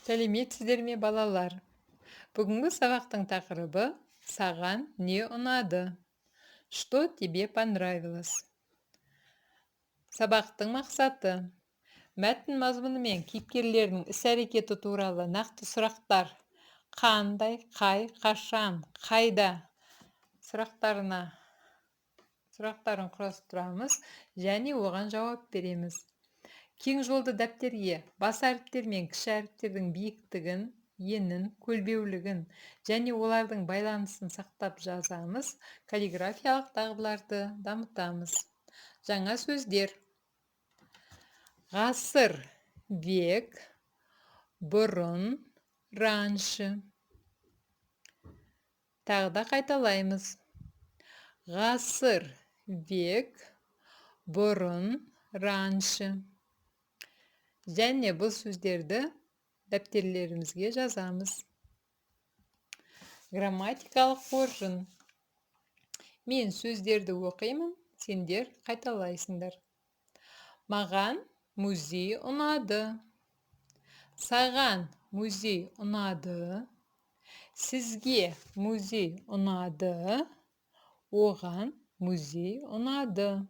Сәлеметсіздер ме балалар? Бүгінгі сабақтың тақырыбы «Саған не ұнады?» Что тебе понравилось? Сабақтың мақсаты: мәтін мазмұны мен кейіпкерлердің іс-әрекеті туралы нақты сұрақтар қандай, қай, қашан, қайда сұрақтарын құрастырамыз және оған жауап береміз. Кең жолды дәптерге бас әріптер мен кіші әріптердің биіктігін, енін, көлбеулігін және олардың байланысын сақтап жазамыз. Каллиграфиялық дағдыларды дамытамыз. Жаңа сөздер: ғасыр, век, бұрын, раньше. Тағы да қайталаймыз: ғасыр, век, бұрын, раньше. Және бұл сөздерді дәптерлерімізге жазамыз. Грамматикалық қоржын. Мен сөздерді оқимын, сендер қайталайсыңдар. Маған музей ұнады. Саған музей ұнады. Сізге музей ұнады. Оған музей ұнады.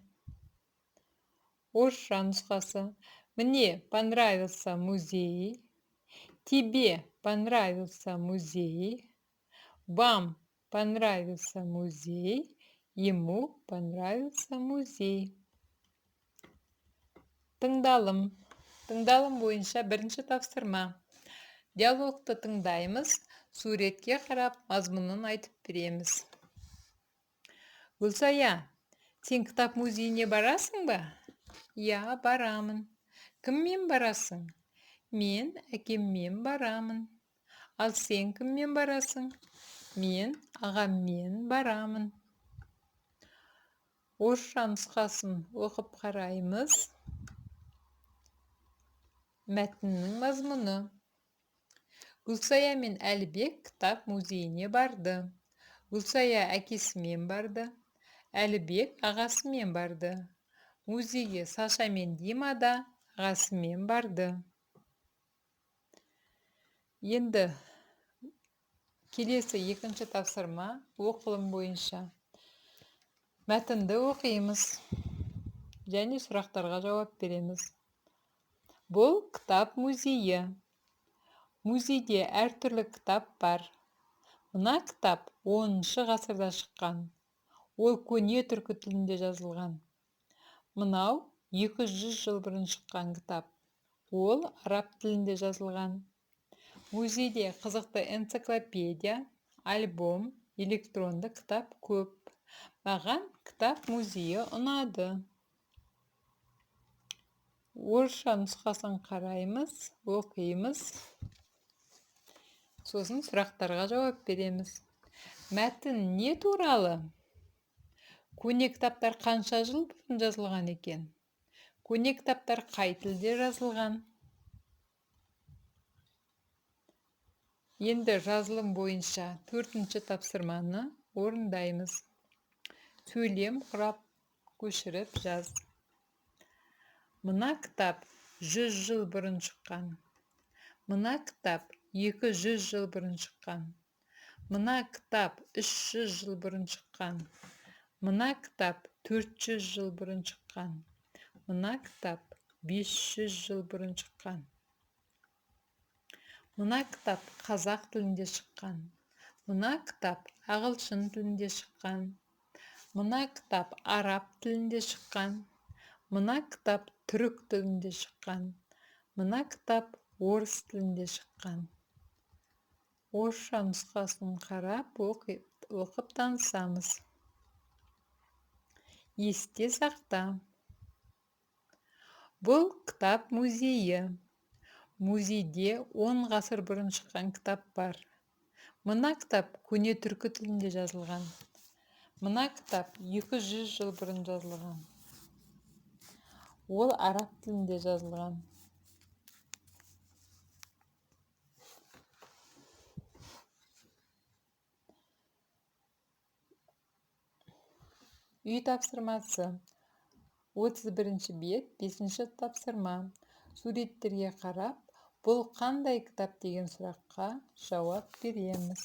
Орысша нұсқасы: мне понравился музей. Тебе понравился музей. Вам понравился музей. Ему понравился музей. Тыңдалым. Тыңдалым бойынша бірінші тапсырма. Диалогты тыңдаймыз, суретке қарап мазмұнын айтып береміз. Гүлсая, сен кітап музейіне барасың ба? Я, барамын. Кіммен барасың? Мен әкеммен барамын. Ал сен кіммен барасың? Мен ағаммен барамын. Орысша нұсқасын оқып қараймыз. Мәтіннің мазмұны: Гүлсая мен Әлібек кітап музейіне барды. Гүлсая әкесімен барды. Әлібек ағасымен барды. Музейге Саша мен Дима да ағасымен барды. Енді келесі екінші тапсырма оқылым бойынша. Мәтінді оқимыз және сұрақтарға жауап береміз. Бұл кітап музейі. Музейде әртүрлі кітап бар. Мына кітап 10-шы ғасырда шыққан. Ол көне түркі тілінде жазылған. Мынау 200 жыл бұрын шыққан кітап. Ол араб тілінде жазылған. Музейде қызықты энциклопедия, альбом, электронды кітап көп. Маған кітап музейі ұнады. Орысша нұсқасын қараймыз, оқимыз. Сосын сұрақтарға жауап береміз. Мәтін не туралы? Көне кітаптар қанша жыл бұрын жазылған екен? Көне кітаптар қай тілде жазылған? Енді жазылым бойынша 4-ші тапсырманы орындаймыз. Сөйлем құрап көшіріп жаз. Мына кітап 100 жыл бұрын шыққан. Мына кітап 200 жыл бұрын шыққан. Мына кітап 300 жыл бұрын шыққан. Мына кітап 400 жыл бұрын шыққан. Мына кітап 500 жыл бұрын шыққан. Мына кітап қазақ тілінде шыққан. Мына кітап ағылшын тілінде шыққан. Мына кітап араб тілінде шыққан. Мына кітап түрік тілінде шыққан. Мына кітап орыс тілінде шыққан. Орысша нұсқасын қарап оқып танысамыз. Есте сақта. Бұл кітап музейі. Музейде 10 ғасыр бұрын шыққан кітап бар. Мына кітап көне түркі тілінде жазылған. Мына кітап 200 жыл бұрын жазылған. Ол араб тілінде жазылған. Үй тапсырмасы. 31-ші бет, 5-ші тапсырма. Суреттерге қарап, Бұл қандай кітап деген сұраққа жауап береміз.